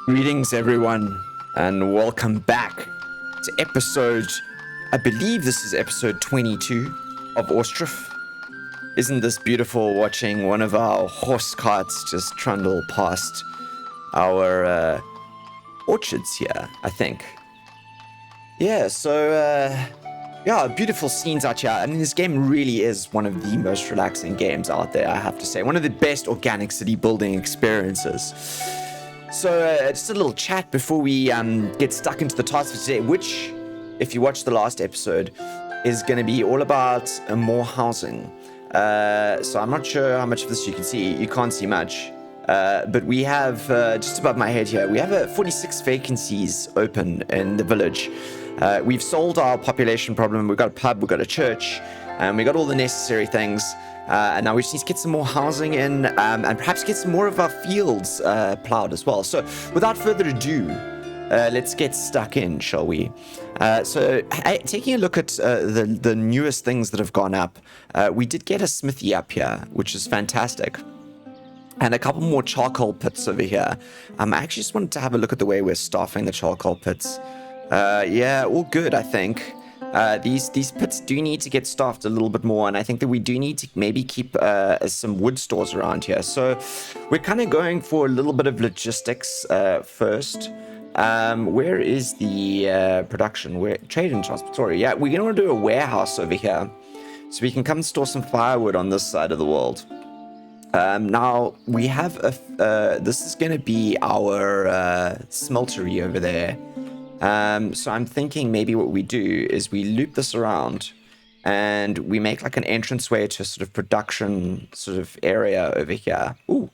Greetings, everyone, and welcome back to episode, I believe this is episode 22 of Ostriv. Isn't this beautiful watching one of our horse carts just trundle past our orchards here, I think. Yeah, beautiful scenes out here. I mean, this game really is one of the most relaxing games out there, I have to say. One of the best organic city building experiences. So, just a little chat before we get stuck into the task for today, which, if you watched the last episode, is going to be all about more housing. So I'm not sure how much of this you can see. You can't see much. But we have, just above my head here, we have 46 vacancies open in the village. We've solved our population problem. We've got a pub, we've got a church, and we got all the necessary things. And now we just need to get some more housing in, and perhaps get some more of our fields plowed as well. So without further ado, let's get stuck in, shall we? Taking a look at the newest things that have gone up, we did get a smithy up here, which is fantastic. And a couple more charcoal pits over here. I actually just wanted to have a look at the way we're staffing the charcoal pits. Yeah, all good, I think. These pits do need to get staffed a little bit more, and I think that we do need to maybe keep some wood stores around here. So we're kind of going for a little bit of logistics first. Where is the production? Trade and transport. Sorry, yeah, we're going to do a warehouse over here, so we can come store some firewood on this side of the world. Now we have this is going to be our smeltery over there. So I'm thinking maybe what we do is we loop this around and we make like an entranceway to a sort of production sort of area over here. Ooh,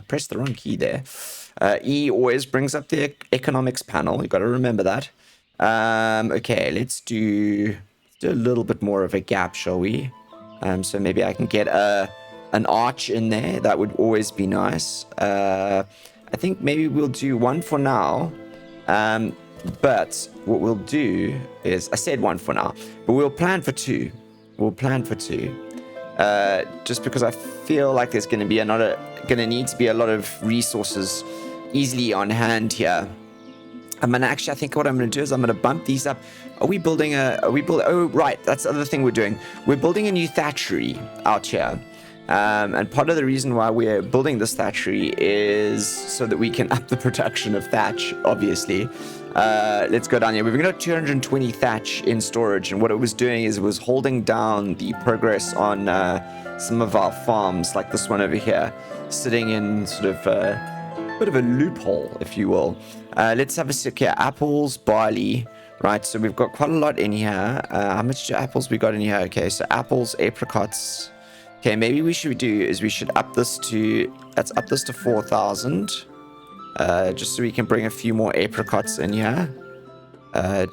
press the wrong key there. E always brings up the economics panel. You got to remember that. Okay, let's do a little bit more of a gap, shall we? So maybe I can get an arch in there. That would always be nice. I think maybe we'll do one for now. But what we'll do is, I said one for now, but we'll plan for two. Just because I feel like there's going to need to be a lot of resources easily on hand here. I think what I'm going to do is I'm going to bump these up. Oh, right. That's the other thing we're doing. We're building a new thatchery out here. And part of the reason why we're building this thatchery is so that we can up the production of thatch, obviously. Let's go down here. We've got 220 thatch in storage, and what it was doing is it was holding down the progress on some of our farms, like this one over here, sitting in sort of a bit of a loophole, if you will. Let's have a look here. Apples, barley, right? So we've got quite a lot in here. How much apples we got in here? Okay, so apples, apricots. Okay, maybe we should up this to 4,000. Just so we can bring a few more apricots in here.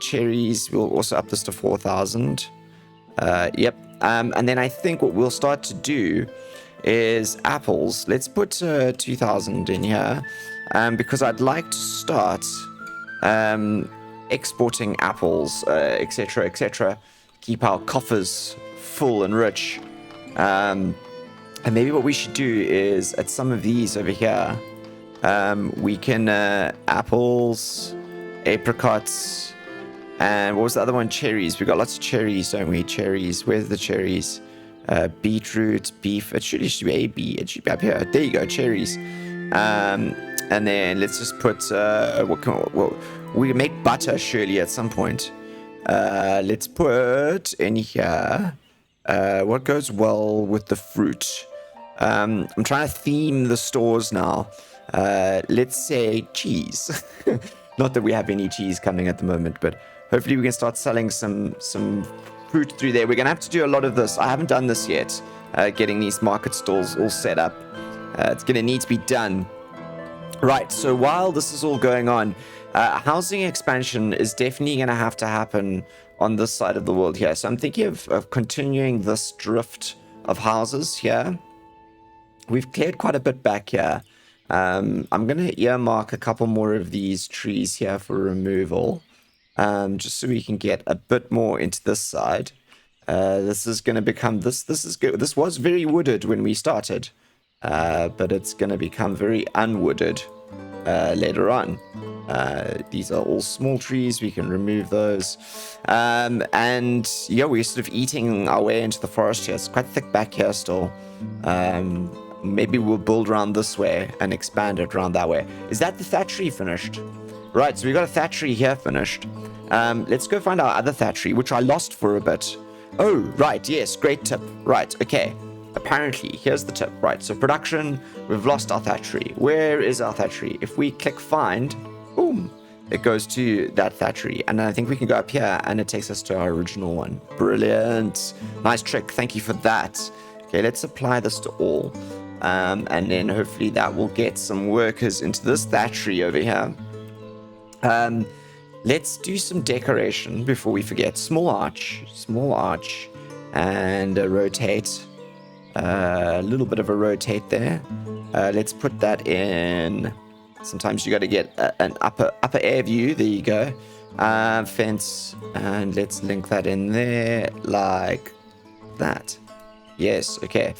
Cherries, we'll also up this to 4,000. Yep. And then I think what we'll start to do is apples. Let's put 2,000 in here. Because I'd like to start exporting apples, etc., etc. Keep our coffers full and rich. And maybe what we should do is at some of these over here, we can apples, apricots, and what was the other one? Cherries. We got lots of cherries, don't we? Cherries. Where's the cherries? Beetroot, beef. It should be it should be up here. There you go, cherries. And then let's just put we can make butter surely at some point. Let's put in here. What goes well with the fruit? I'm trying to theme the stores now. Let's say cheese. Not that we have any cheese coming at the moment, but hopefully we can start selling some fruit through there. We're going to have to do a lot of this. I haven't done this yet, getting these market stalls all set up. It's going to need to be done. Right, so while this is all going on, housing expansion is definitely going to have to happen on this side of the world here. So I'm thinking of continuing this drift of houses here. We've cleared quite a bit back here. I'm going to earmark a couple more of these trees here for removal, just so we can get a bit more into this side. This is going to become, this is good. This was very wooded when we started, but it's going to become very unwooded. later on. These are all small trees. We can remove those. And yeah, we're sort of eating our way into the forest here. It's quite thick back here still. Maybe we'll build around this way and expand it around that way. Is that the thatchery finished? Right, so we got a thatchery here finished. Let's go find our other thatchery, which I lost for a bit. Oh, right, yes, great tip. Right, okay. Apparently, here's the tip. Right, so production, we've lost our thatchery. Where is our thatchery? If we click find, boom, it goes to that thatchery. And I think we can go up here and it takes us to our original one. Brilliant. Nice trick. Thank you for that. Okay, let's apply this to all. And then hopefully that will get some workers into this thatchery over here. Let's do some decoration before we forget. Small arch, and rotate. A little bit of a rotate there. Let's put that in. Sometimes you got to get an upper air view. There you go. Fence, and let's link that in there like that. Yes, okay.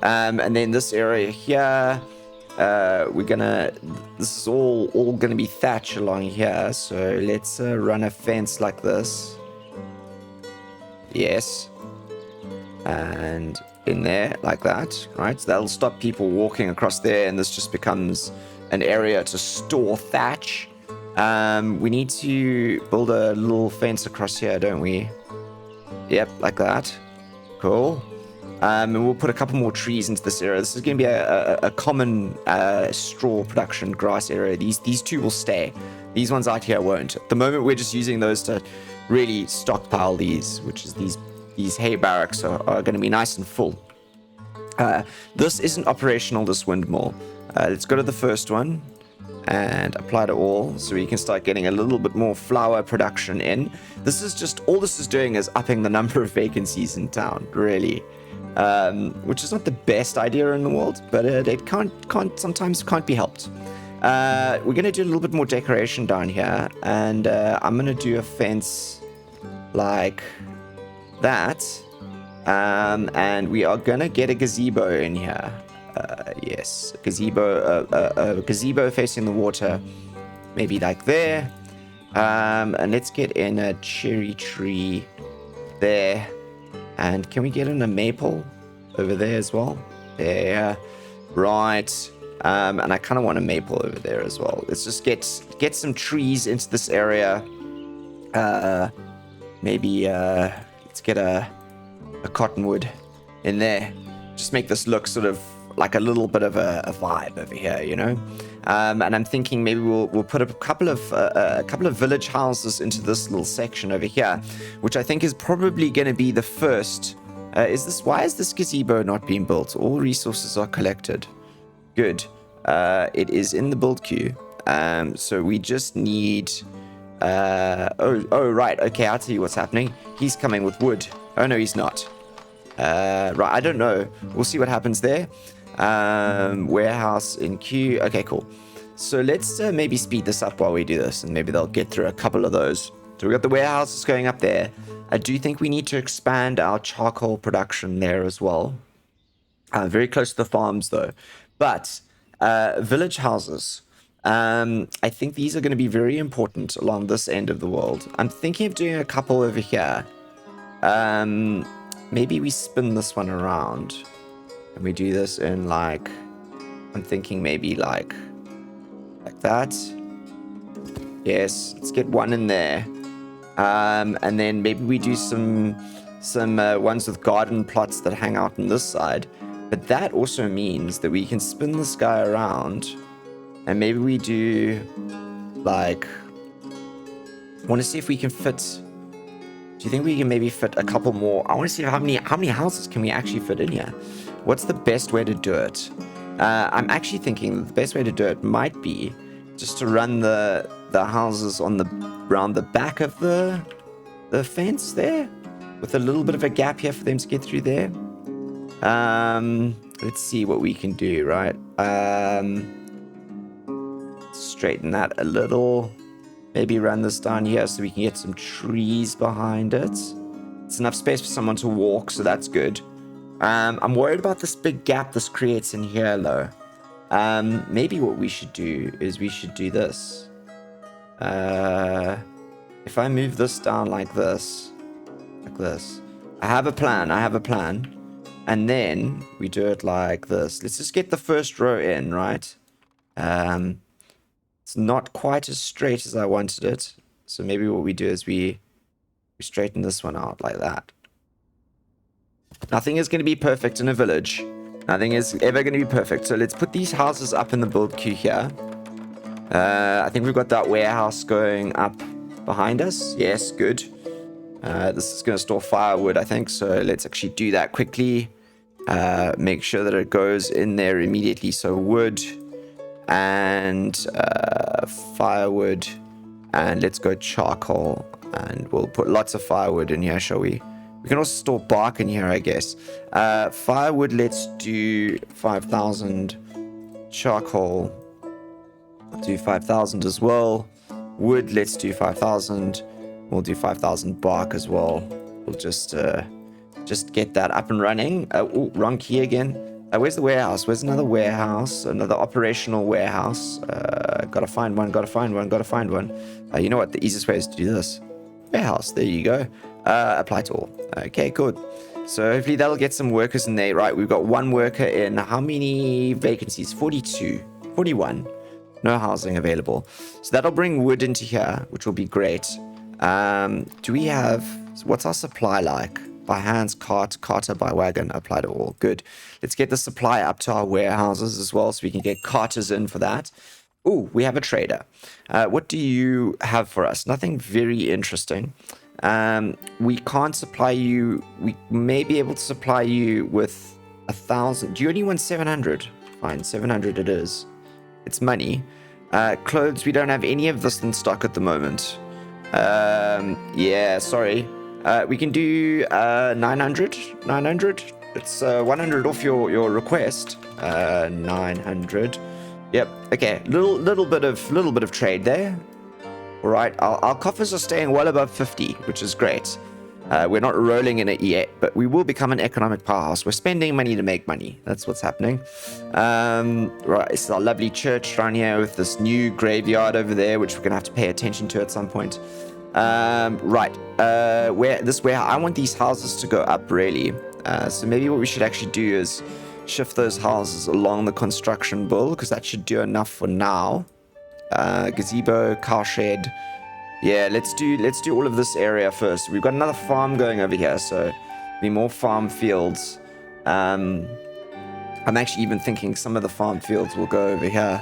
And then this area here, this is all gonna be thatch along here. So let's run a fence like this. Yes. And in there like that, right? So that'll stop people walking across there, and this just becomes an area to store thatch. We need to build a little fence across here, don't we? Yep, like that. Cool. And we'll put a couple more trees into this area. This is going to be a common straw production grass area. These two will stay. These ones out here won't. At the moment, we're just using those to really stockpile these, which is these hay barracks are going to be nice and full. This isn't operational, this windmill. Let's go to the first one and apply to all so we can start getting a little bit more flour production in. This is just, all this is doing is upping the number of vacancies in town, really. Which is not the best idea in the world, but it sometimes can't be helped. We're going to do a little bit more decoration down here, and I'm going to do a fence like that, and we are going to get a gazebo in here. Yes, a gazebo facing the water, maybe like there, and let's get in a cherry tree there. And can we get in a maple over there as well? There. Right. And I kind of want a maple over there as well. Let's just get some trees into this area. Maybe let's get a cottonwood in there. Just make this look sort of like a little bit of a vibe over here, you know? And I'm thinking maybe we'll put a couple of village houses into this little section over here, which I think is probably going to be the first. Why is this gazebo not being built? All resources are collected. Good. It is in the build queue. So we just need. Oh right. Okay, I'll tell you what's happening. He's coming with wood. Oh no, he's not. Right. I don't know. We'll see what happens there. Warehouse in queue. Okay, cool. So let's maybe speed this up while we do this, and maybe they'll get through a couple of those. So we've got the warehouses going up there. I do think we need to expand our charcoal production there as well. Very close to the farms though. But village houses. I think these are going to be very important along this end of the world. I'm thinking of doing a couple over here. Maybe we spin this one around. And we do this in like, I'm thinking maybe like that. Yes, let's get one in there. And then maybe we do some ones with garden plots that hang out on this side. But that also means that we can spin this guy around, and maybe we do like, I want to see if we can fit. Do you think we can maybe fit a couple more? I want to see how many houses can we actually fit in here. What's the best way to do it? I'm actually thinking the best way to do it might be just to run the houses around the back of the fence there, with a little bit of a gap here for them to get through there. Let's see what we can do, right? Straighten that a little. Maybe run this down here so we can get some trees behind it. It's enough space for someone to walk, so that's good. I'm worried about this big gap this creates in here, though. Maybe what we should do is we should do this. If I move this down like this, I have a plan. And then we do it like this. Let's just get the first row in, right? It's not quite as straight as I wanted it. So maybe what we do is we straighten this one out like that. Nothing is going to be perfect in a village. Nothing is ever going to be perfect. So let's put these houses up in the build queue here. I think we've got that warehouse going up behind us. Yes, good. This is going to store firewood, I think. So let's actually do that quickly. Make sure that it goes in there immediately. So wood and firewood. And let's go charcoal. And we'll put lots of firewood in here, shall we? We can also store bark in here, I guess. Firewood, let's do 5,000. Charcoal, I'll do 5,000 as well. Wood, let's do 5,000. We'll do 5,000 bark as well. We'll just get that up and running. Oh, wrong key again. Where's the warehouse? Where's another warehouse? Another operational warehouse. Gotta find one. You know what? The easiest way is to do this. Warehouse. There you go. Apply to all. Okay, good. So hopefully that'll get some workers in there. Right, we've got one worker in. How many vacancies? 42. 41. No housing available. So that'll bring wood into here, which will be great. Do we have... What's our supply like? By hands, carter by wagon, apply to all. Good. Let's get the supply up to our warehouses as well so we can get carters in for that. Ooh, we have a trader. What do you have for us? Nothing very interesting. We can't supply you. We may be able to supply you with 1,000. Do you only want 700? Fine, 700 it is. It's money. Clothes, we don't have any of this in stock at the moment. Yeah, sorry. We can do 900. 900. It's 100 off your request. 900. Yep. Okay. Little bit of trade there. All right. Our coffers are staying well above 50, which is great. We're not rolling in it yet, but we will become an economic powerhouse. We're spending money to make money. That's what's happening. Right. It's our lovely church down here with this new graveyard over there, which we're gonna have to pay attention to at some point. Right. Where I want these houses to go up really. So maybe what we should actually do is shift those houses along the construction bull, because that should do enough for now. Gazebo, car shed. Yeah, let's do all of this area first. We've got another farm going over here, so be more farm fields. I'm actually even thinking some of the farm fields will go over here.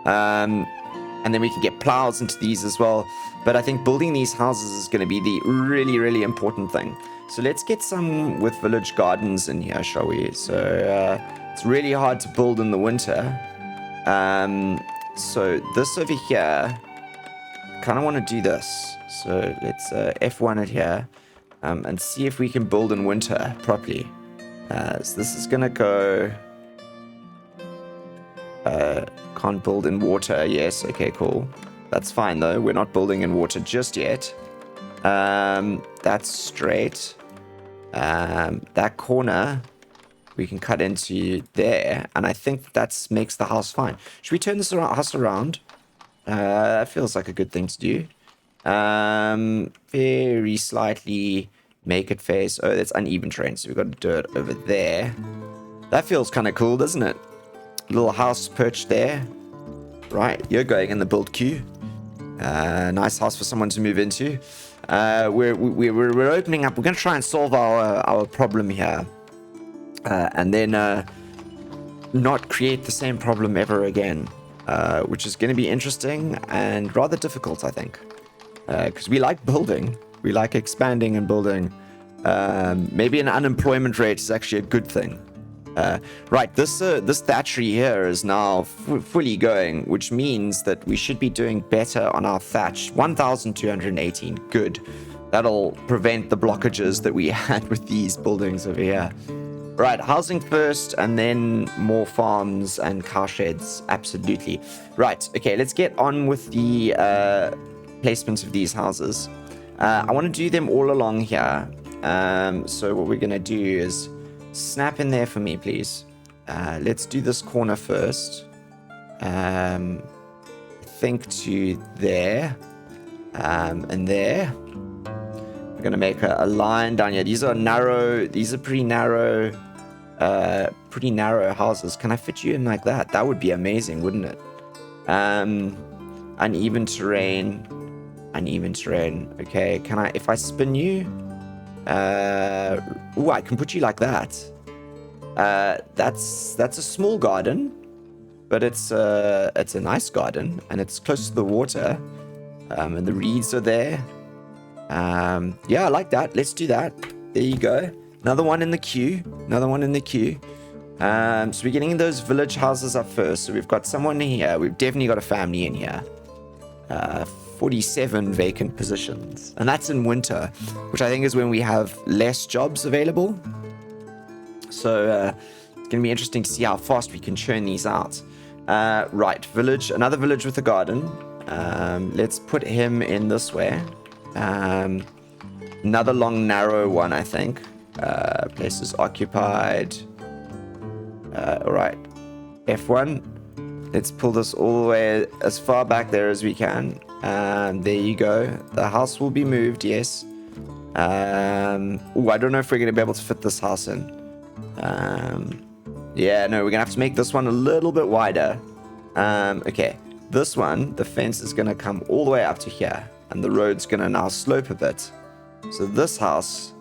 And then we can get plows into these as well. But I think building these houses is going to be the really, really important thing. So let's get some with village gardens in here, shall we? So it's really hard to build in the winter. So this over here, kind of want to do this. So let's F1 it here and see if we can build in winter properly. So this is going to go... can't build in water. Yes, okay, cool. That's fine though. We're not building in water just yet. That's straight. That corner we can cut into there, and I think that makes the house fine. Should we turn this house around? That feels like a good thing to do. Very slightly make it face. Oh, that's uneven terrain, so we've got to do it over there. That feels kind of cool, doesn't it? Little house perched there. Right, you're going in the build queue. Nice house for someone to move into. We're opening up. We're going to try and solve our problem here, and then not create the same problem ever again, which is going to be interesting and rather difficult, I think, because we like building, we like expanding and building. Maybe an unemployment rate is actually a good thing. Right, this thatchery here is now fully going, which means that we should be doing better on our thatch. 1,218, good. That'll prevent the blockages that we had with these buildings over here. Right, housing first, and then more farms and car sheds, absolutely. Right, okay, let's get on with the placement of these houses. I want to do them all along here. So what we're going to do is snap in there for me, please. Let's do this corner first. I think to there. And there. We're going to make a line down here. These are narrow. These are pretty narrow houses. Can I fit you in like that? That would be amazing, wouldn't it? Uneven terrain. Uneven terrain. Okay, can I, if I spin you? Ooh, I can put you like that. That's a small garden, but it's a nice garden, and it's close to the water. And the reeds are there. Yeah, I like that. Let's do that. There you go. Another one in the queue. Another one in the queue. So we're getting those village houses up first. So we've got someone here. We've definitely got a family in here. 47 vacant positions. And that's in winter, which I think is when we have less jobs available. So it's going to be interesting to see how fast we can churn these out. Right, village. Another village with a garden. Let's put him in this way. Another long, narrow one, I think. Places occupied. All right. F1. Let's pull this all the way as far back there as we can. There you go. The house will be moved, yes. Oh, I don't know if we're going to be able to fit this house in. Yeah, no, we're going to have to make this one a little bit wider. Okay. This one, the fence is going to come all the way up to here. And the road's going to now slope a bit. So this house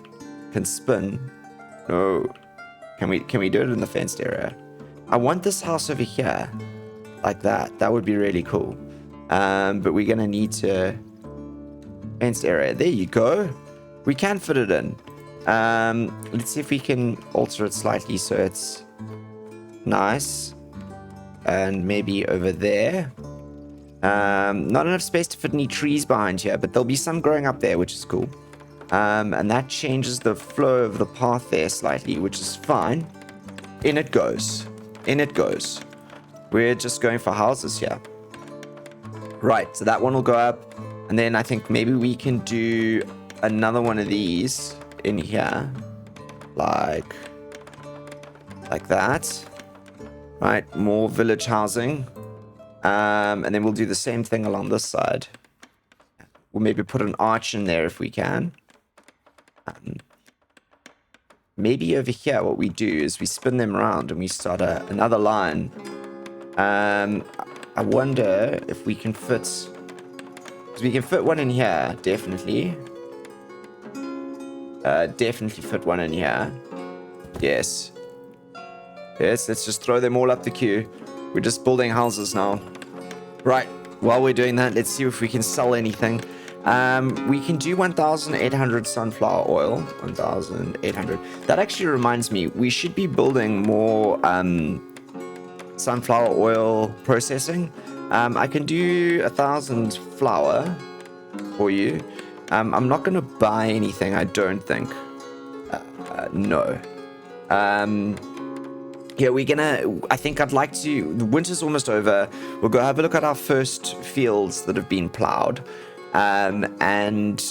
can spin. No. Can we do it in the fenced area? I want this house over here. Like that. That would be really cool. But we're going to need to... Fenced area. There you go. We can fit it in. Let's see if we can alter it slightly so it's nice. And maybe over there. Not enough space to fit any trees behind here, but there'll be some growing up there, which is cool. And that changes the flow of the path there slightly, which is fine. In it goes. In it goes. We're just going for houses here. Right, so that one will go up. And then I think maybe we can do another one of these in here. Like that. Right, more village housing. And then we'll do the same thing along this side. We'll maybe put an arch in there if we can. Maybe over here what we do is we spin them around and we start another line. I wonder if we can fit... Because we can fit one in here, definitely. Definitely fit one in here. Yes. Yes, let's just throw them all up the queue. We're just building houses now. Right, while we're doing that, let's see if we can sell anything. We can do 1,800 sunflower oil. 1,800. That actually reminds me, we should be building more sunflower oil processing. I can do 1,000 flour for you. I'm not going to buy anything, I don't think. No. Yeah, we're gonna... I think I'd like to... The winter's almost over. We'll go have a look at our first fields that have been plowed. And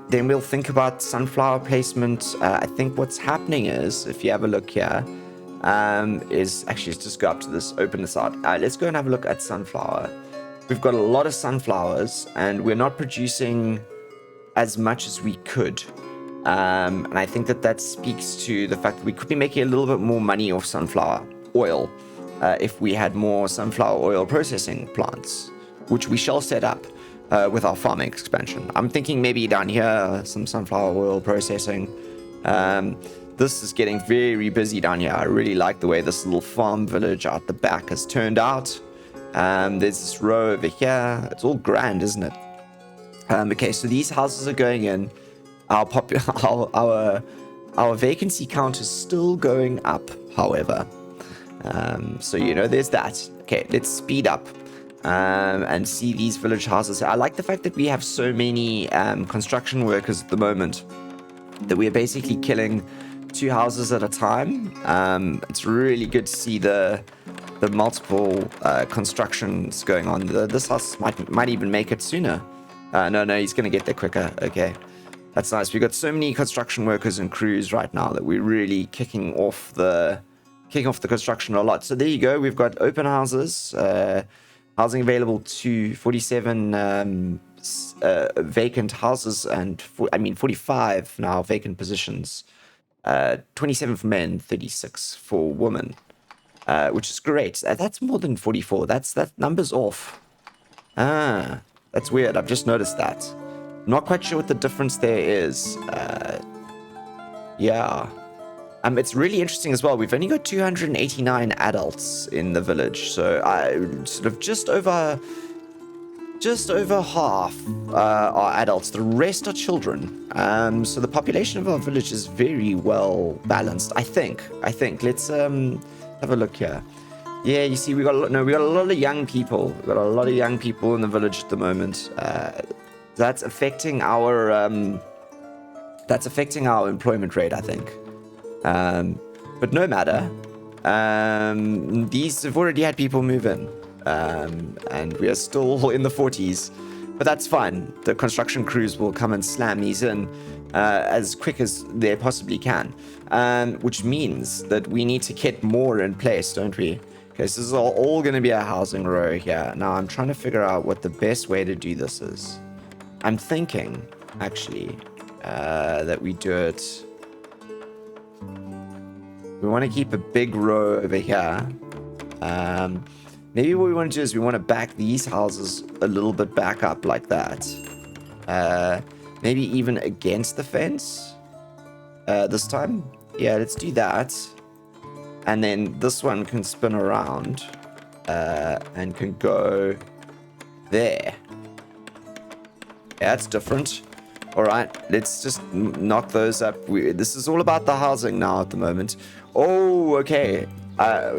then we'll think about sunflower placement. I think what's happening is, if you have a look here, is... Actually, let's just go up to this, open this out. Let's go and have a look at sunflower. We've got a lot of sunflowers, and we're not producing as much as we could. And I think that speaks to the fact that we could be making a little bit more money off sunflower oil if we had more sunflower oil processing plants, which we shall set up with our farming expansion. I'm thinking maybe down here, some sunflower oil processing. This is getting very busy down here. I really like the way this little farm village out the back has turned out. There's this row over here. It's all grand, isn't it? Okay, so these houses are going in. Our vacancy count is still going up, however. So, you know, there's that. Okay, let's speed up and see these village houses. I like the fact that we have so many construction workers at the moment that we're basically killing 2 houses at a time. It's really good to see the multiple constructions going on. This house might even make it sooner. No, he's going to get there quicker. Okay. That's nice. We've got so many construction workers and crews right now that we're really kicking off the construction a lot. So there you go. We've got open houses. Housing available to 47 vacant houses and 45 now vacant positions. 27 for men, 36 for women, which is great. That's more than 44. That number's off. Ah, that's weird. I've just noticed that. Not quite sure what the difference there is. Yeah. It's really interesting as well. We've only got 289 adults in the village, so sort of just over half are adults. The rest are children. So the population of our village is very well balanced. I think. Let's have a look here. Yeah, you see, we got a lot of young people. We've got a lot of young people in the village at the moment. That's affecting our employment rate, I think. But no matter. These have already had people move in. And we are still in the 40s. But that's fine. The construction crews will come and slam these in as quick as they possibly can. Which means that we need to get more in place, don't we? Okay, so this is all going to be a housing row here. Now, I'm trying to figure out what the best way to do this is. I'm thinking, actually, that we do it... We want to keep a big row over here. Maybe what we want to do is we want to back these houses a little bit back up like that. Maybe even against the fence this time. Yeah, let's do that. And then this one can spin around and can go there. Yeah, that's different. All right, let's just knock those up. This is all about the housing now at the moment. Oh, okay.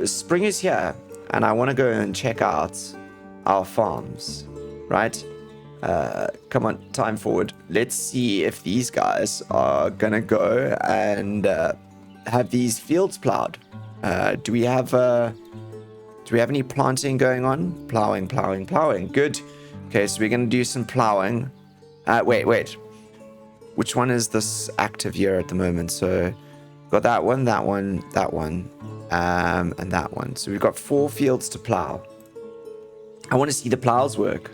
Spring is here, and I want to go and check out our farms, right? Come on, time forward. Let's see if these guys are going to go and have these fields plowed. Do we have any planting going on? Plowing. Good. Okay, so we're going to do some plowing. Wait. Which one is this active here at the moment? So, got that one, and that one. So we've got 4 fields to plow. I want to see the plows work.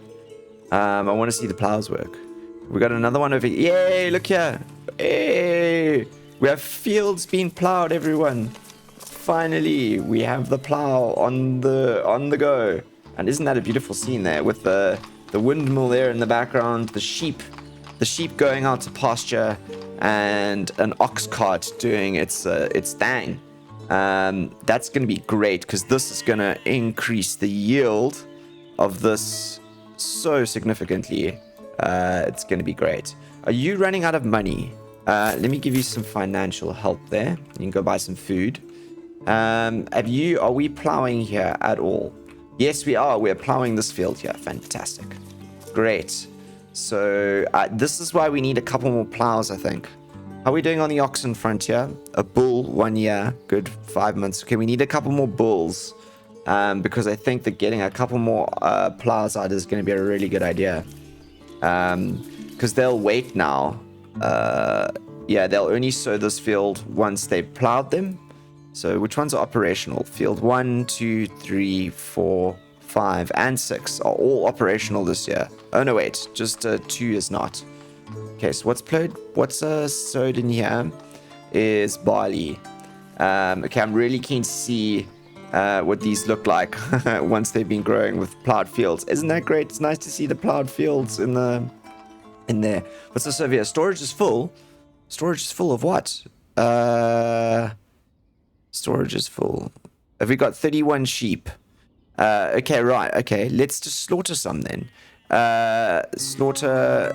We got another one over here. Yay, look here. Hey, we have fields being plowed, everyone. Finally, we have the plow on the go. And isn't that a beautiful scene there with the windmill there in the background, the sheep going out to pasture, and an ox cart doing its thing. That's going to be great because this is going to increase the yield of this so significantly. It's going to be great. Are you running out of money? Let me give you some financial help there. You can go buy some food. Are we plowing here at all? Yes, we are. We're plowing this field here. Fantastic. Great. So this is why we need a couple more plows, I think. How are we doing on the oxen front here? A bull, 1 year. Good, 5 months. Okay, we need a couple more bulls. Because I think that getting a couple more plows out is going to be a really good idea. Because they'll wait now. Yeah, they'll only sow this field once they've plowed them. So which ones are operational? Field 1, 2, 3, 4, 5, and 6 are all operational this year. Oh, no, wait. Just 2 is not. Okay, so what's sowed in here is barley. Okay, I'm really keen to see what these look like once they've been growing with plowed fields. Isn't that great? It's nice to see the plowed fields in there. What's this over here? Storage is full. Storage is full of what? Storage is full. Have we got 31 sheep? Okay, right. Okay, let's just slaughter some then. Slaughter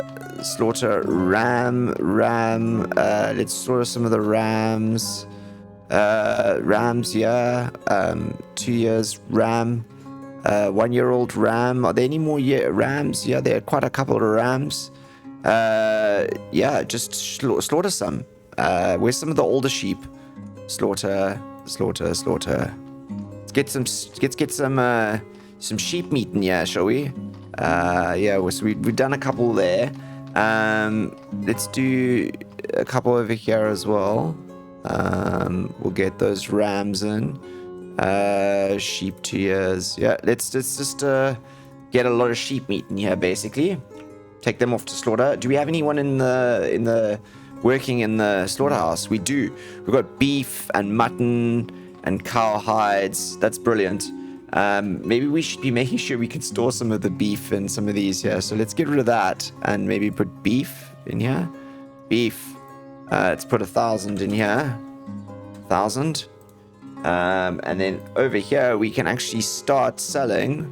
ram. Let's slaughter some of the rams. Rams, yeah. 2 years ram. 1-year-old ram. Are there any more rams? Yeah, there are quite a couple of rams. Yeah, just slaughter some. Where's some of the older sheep? Slaughter. Let's get some sheep meat in here, shall we? Yeah, so we've done a couple there. Let's do a couple over here as well. We'll get those rams in. Sheep 2 years. Yeah, let's just get a lot of sheep meat in here, basically. Take them off to slaughter. Do we have anyone in the working in the slaughterhouse? We do. We've got beef and mutton and cow hides. That's brilliant. Maybe we should be making sure we can store some of the beef in some of these here. So let's get rid of that and maybe put beef in here. Beef. Let's put 1,000 in here. 1,000. And then over here we can actually start selling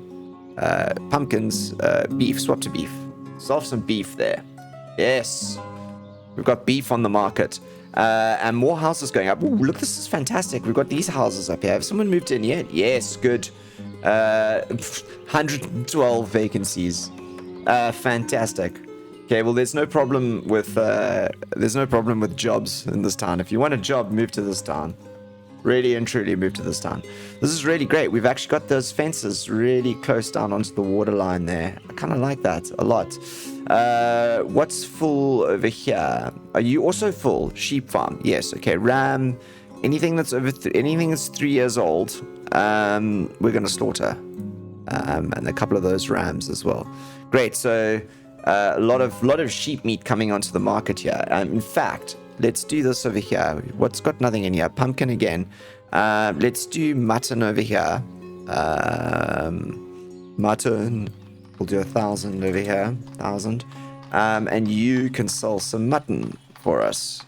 pumpkins, beef. Swap to beef. Solve some beef there. Yes. We've got beef on the market. And more houses going up. Ooh, look, this is fantastic. We've got these houses up here. Have someone moved in yet? Yes, good. 112 vacancies. Fantastic. Okay, well, there's no problem with jobs in this town. If you want a job, move to this town. Really and truly move to this town. This is really great. We've actually got those fences really close down onto the water line there. I kind of like that a lot. What's full over here? Are you also full? Sheep farm. Yes. Okay. Ram. Anything that's anything that's 3 years old, we're gonna slaughter. And a couple of those rams as well. Great. So a lot of sheep meat coming onto the market here. In fact, let's do this over here. What's got nothing in here? Pumpkin again. Let's do mutton over here. Mutton. We'll do 1,000 over here. 1,000. And you can sell some mutton for us.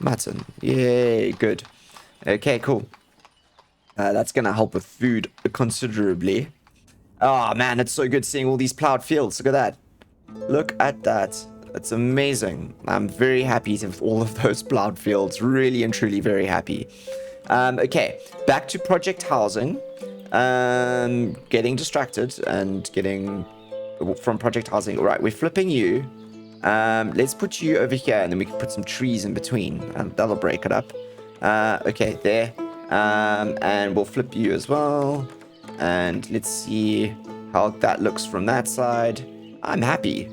Mutton. Yay, good. Okay, cool. That's going to help with food considerably. Oh, man, it's so good seeing all these plowed fields. Look at that. Look at that. That's amazing. I'm very happy to have all of those plowed fields. Really and truly very happy. Okay, back to project housing. Getting distracted and getting from project housing. All right, we're flipping you. Let's put you over here, and then we can put some trees in between. That'll break it up. Okay, there. And we'll flip you as well. And let's see how that looks from that side. I'm happy.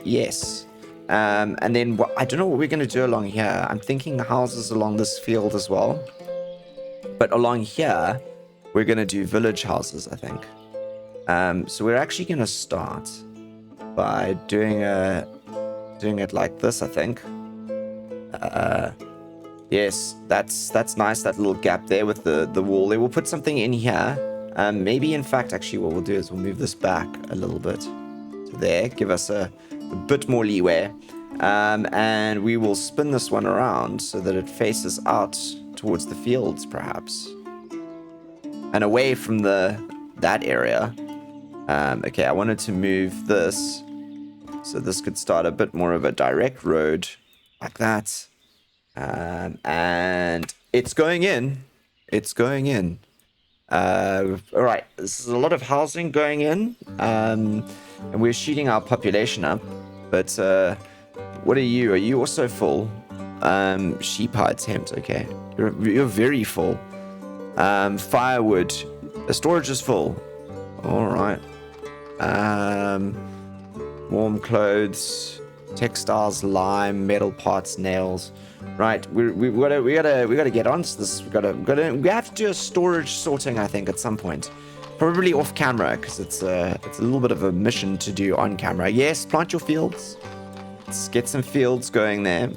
Yes. And then I don't know what we're going to do along here. I'm thinking houses along this field as well. But along here, we're going to do village houses, I think. So we're actually going to start by doing it like this, I think. Yes, that's nice, that little gap there with the wall there. We'll put something in here. Maybe, in fact, actually what we'll do is we'll move this back a little bit. So there, give us a bit more leeway. And we will spin this one around so that it faces out towards the fields, perhaps. And away from that area. Okay, I wanted to move this so this could start a bit more of a direct road like that. And it's going in. All right, this is a lot of housing going in. And we're shooting our population up. But what are you? Are you also full? Sheep hide tempt, okay. You're very full. Firewood. The storage is full. All right. Warm clothes, textiles, lime, metal parts, nails. Right, we gotta get onto this. We have to do a storage sorting, I think, at some point. Probably off camera, because it's a little bit of a mission to do on camera. Yes, plant your fields. Let's get some fields going there.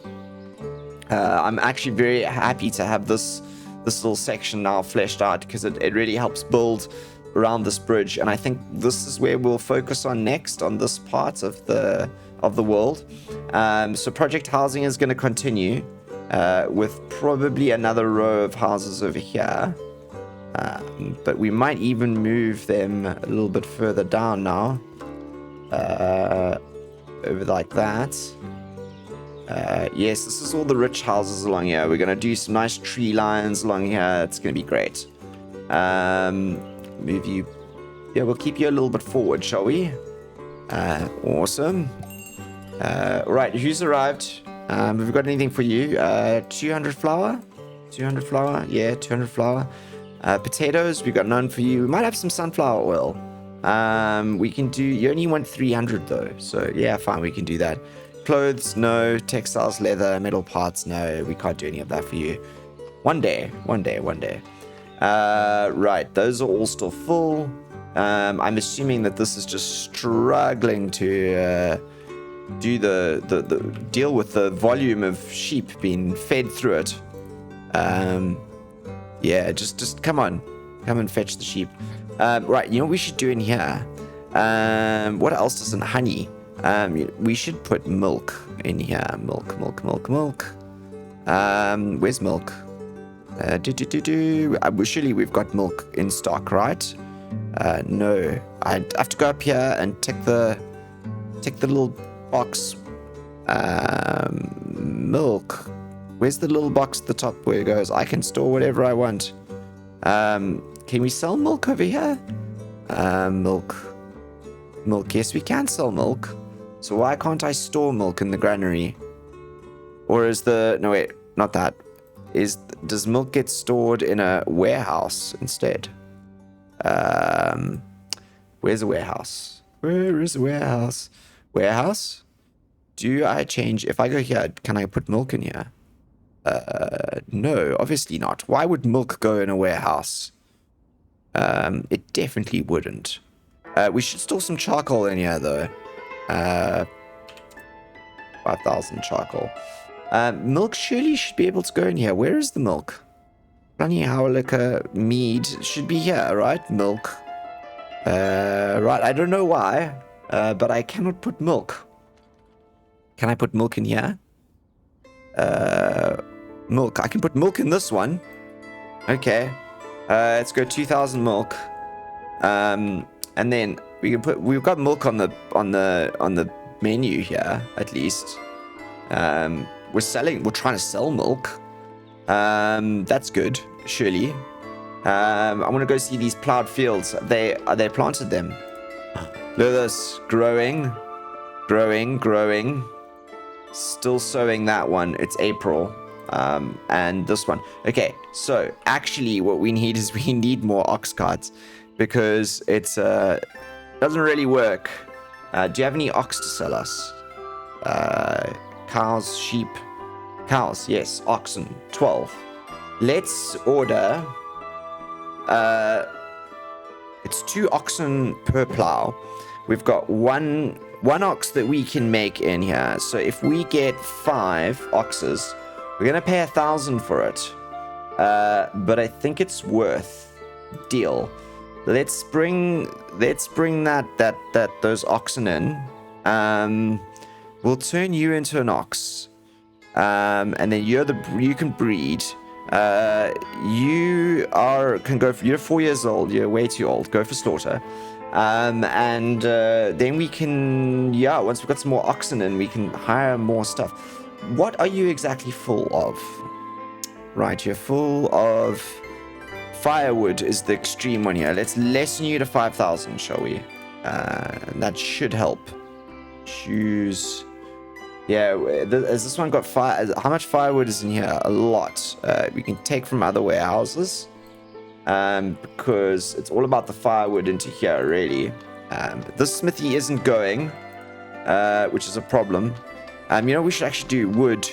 I'm actually very happy to have this little section now fleshed out, because it really helps build around this bridge, and I think this is where we'll focus on next, on this part of the world. So project housing is going to continue with probably another row of houses over here, but we might even move them a little bit further down now, over like that. Yes, this is all the rich houses along here. We're going to do some nice tree lines along here. It's going to be great. Move you. Yeah, we'll keep you a little bit forward, shall we? Awesome. Right, who's arrived? Have we got anything for you? 200 flour? 200 flour? Yeah, 200 flour. Potatoes, we got none for you. We might have some sunflower oil. We can do, you only want 300 though. So yeah, fine, we can do that. Clothes, no. Textiles, leather, metal parts, no. We can't do any of that for you. One day. Right, those are all still full. I'm assuming that this is just struggling to do the deal with the volume of sheep being fed through it. Yeah, just come on, come and fetch the sheep. Right, you know what we should do in here? What else does in honey? We should put milk in here. Milk. Where's milk? Surely we've got milk in stock, right? No. I have to go up here and take the little box. Milk. Where's the little box at the top where it goes? I can store whatever I want. Can we sell milk over here? Milk. Yes, we can sell milk. So why can't I store milk in the granary? Or is the... No, wait. Not that. Does milk get stored in a warehouse instead? Where's a warehouse? Where is a warehouse? Warehouse? Do I change... If I go here, can I put milk in here? No, obviously not. Why would milk go in a warehouse? It definitely wouldn't. We should store some charcoal in here, though. 5,000 charcoal. Milk surely should be able to go in here. Where is the milk? Runny hour liquor, mead should be here, right? Milk. Right, I don't know why, but I cannot put milk. Can I put milk in here? Milk. I can put milk in this one. Okay. Let's go 2,000 milk. And then we've got milk on the menu here, at least. We're trying to sell milk. That's good, surely. I want to go see these plowed fields. They planted them. Look at this. Growing. Still sowing that one. It's April. And this one. Okay, so actually what we need is we need more ox carts because it's doesn't really work. Do you have any ox to sell us? Cows, sheep. Cows, yes. Oxen, 12. Let's order... it's 2 oxen per plow. We've got one ox that we can make in here. So if we get 5 oxes, we're going to pay 1,000 for it. But I think it's worth. Deal. Let's bring those oxen in. We'll turn you into an ox. And then you're you can breed. You're 4 years old. You're way too old. Go for slaughter. Then we can, once we've got some more oxen in, we can hire more stuff. What are you exactly full of? Right, you're full of firewood is the extreme one here. Let's lessen you to 5,000, shall we? That should help. Choose. Yeah, has this one got fire? How much firewood is in here? A lot. We can take from other warehouses. Because it's all about the firewood into here, really. This smithy isn't going, which is a problem. We should actually do wood,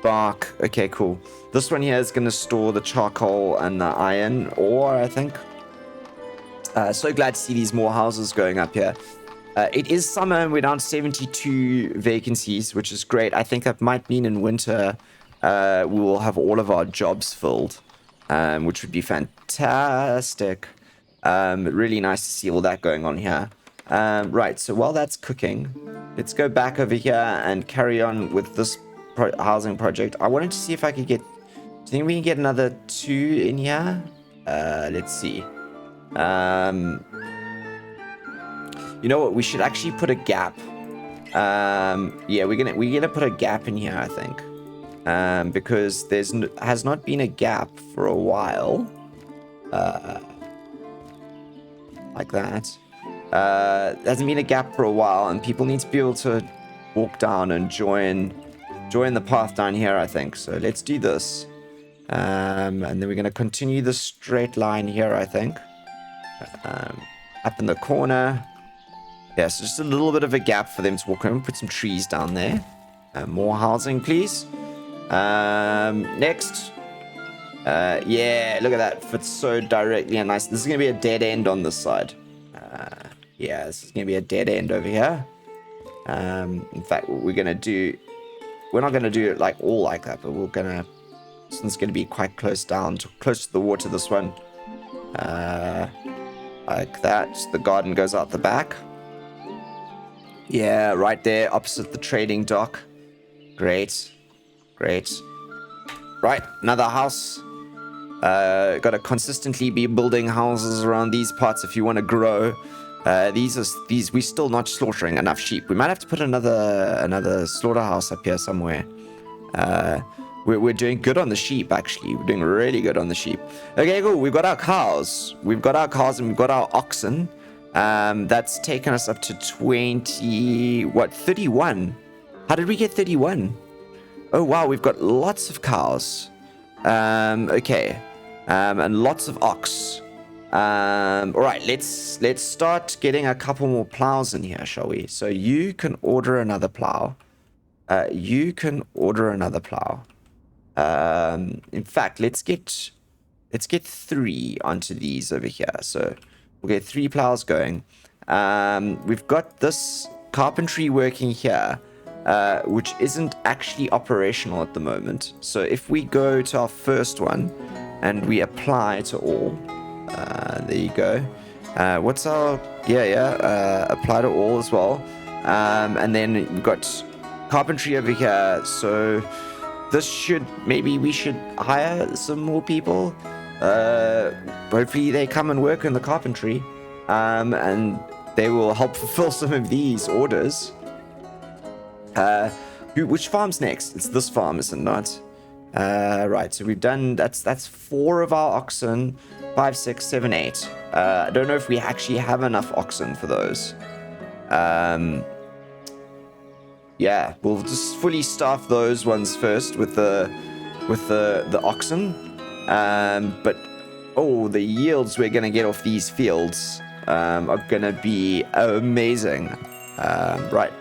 bark. Okay, cool. This one here is going to store the charcoal and the iron ore, I think. So glad to see these more houses going up here. It is summer and we're down to 72 vacancies, which is great. I think that might mean in winter we will have all of our jobs filled. Which would be fantastic. Really nice to see all that going on here. Right, so while that's cooking, let's go back over here and carry on with this housing project. I wanted to see if I could get... Do you think we can get another 2 in here? Let's see. You know what? We should actually put a gap. Yeah, we're gonna put a gap in here, I think. Because has not been a gap for a while. Like that. There hasn't been a gap for a while, and people need to be able to walk down and join the path down here, I think. So let's do this. And then we're going to continue the straight line here, I think. Up in the corner. Yeah, so just a little bit of a gap for them to walk over. Put some trees down there. More housing, please. Next. Yeah, look at that. Fits so directly and nice. This is going to be a dead end on this side. Yeah, this is going to be a dead end over here. In fact, what we're going to do... We're not going to do it like all like that, but we're going to... This one's going to be quite close down, close to the water, this one. Like that. The garden goes out the back. Yeah, right there, opposite the trading dock. Great. Great. Right, another house. Got to consistently be building houses around these parts if you want to grow. These we're still not slaughtering enough sheep. We might have to put another slaughterhouse up here somewhere. We're doing good on the sheep, actually. We're doing really good on the sheep. Okay, cool. We've got our cows. We've got our cows and we've got our oxen. That's taken us up to 31. How did we get 31? Oh wow, we've got lots of cows. Okay. And lots of ox. All right, let's start getting a couple more plows in here, shall we? So you can order another plow. You can order another plow. In fact, let's get 3 onto these over here. So we'll get 3 plows going. We've got this carpentry working here, which isn't actually operational at the moment. So if we go to our first one and we apply to all, there you go. What's our, apply to all as well. And then we've got carpentry over here. So this should, maybe we should hire some more people. Hopefully they come and work in the carpentry. And they will help fulfill some of these orders. Which farm's next? It's this farm, isn't it? Right, so we've done, that's 4 of our oxen, 5, 6, 7, 8. I don't know if we actually have enough oxen for those. Yeah, we'll just fully staff those ones first with the oxen. But the yields we're gonna get off these fields are gonna be amazing. Right,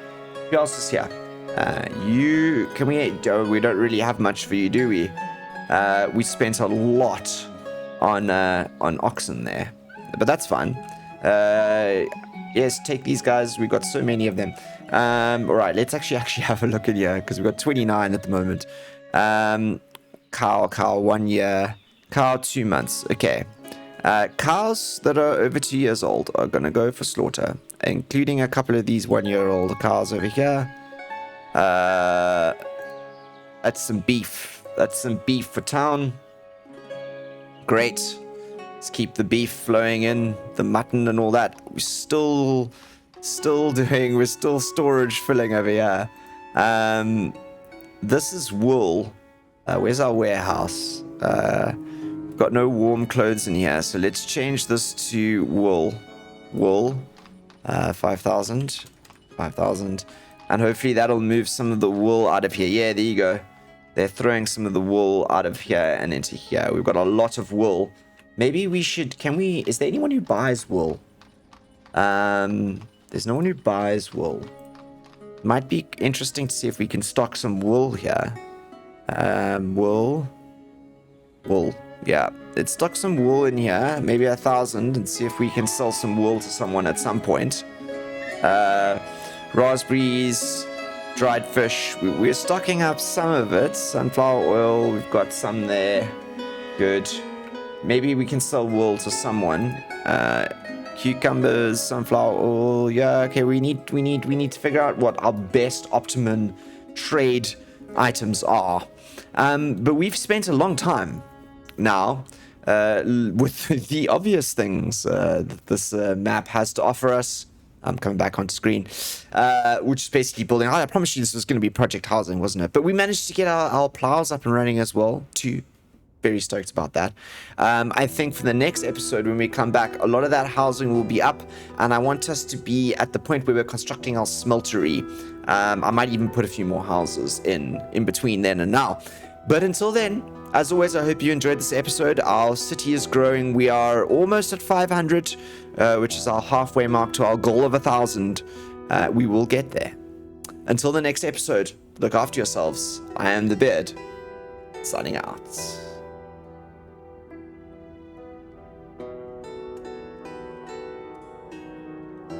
who else is here? We don't really have much for you, do we? We spent a lot on oxen there, but that's fine. Yes, take these guys. We've got so many of them. All right, let's actually have a look at here because we've got 29 at the moment. Cow 1 year, cow 2 months. Okay. Cows that are over 2 years old are gonna go for slaughter, including a couple of these 1-year-old cows over here. That's some beef. That's some beef for town. Great. Let's keep the beef flowing in, the mutton and all that. We're still storage filling over here. This is wool. Where's our warehouse? Got no warm clothes in here, so let's change this to wool. Wool. 5,000. 5,000. And hopefully that'll move some of the wool out of here. Yeah, there you go. They're throwing some of the wool out of here and into here. We've got a lot of wool. Maybe we should... Is there anyone who buys wool? There's no one who buys wool. Might be interesting to see if we can stock some wool here. Wool. Yeah. Let's stock some wool in here. Maybe 1,000 and see if we can sell some wool to someone at some point. Raspberries, dried fish. We're stocking up some of it. Sunflower oil, we've got some there. Good. Maybe we can sell wool to someone. Cucumbers, sunflower oil. Yeah, okay, we need to figure out what our best optimum trade items are. But we've spent a long time now with the obvious things that this map has to offer us. I'm coming back onto screen, which is basically building. I promised you this was going to be project housing, wasn't it? But we managed to get our plows up and running as well, too. Very stoked about that. I think for the next episode, when we come back, a lot of that housing will be up, and I want us to be at the point where we're constructing our smeltery. I might even put a few more houses in between then and now. But until then, as always, I hope you enjoyed this episode. Our city is growing. We are almost at 500, which is our halfway mark to our goal of 1,000. We will get there. Until the next episode, look after yourselves. I am the Beard, signing out.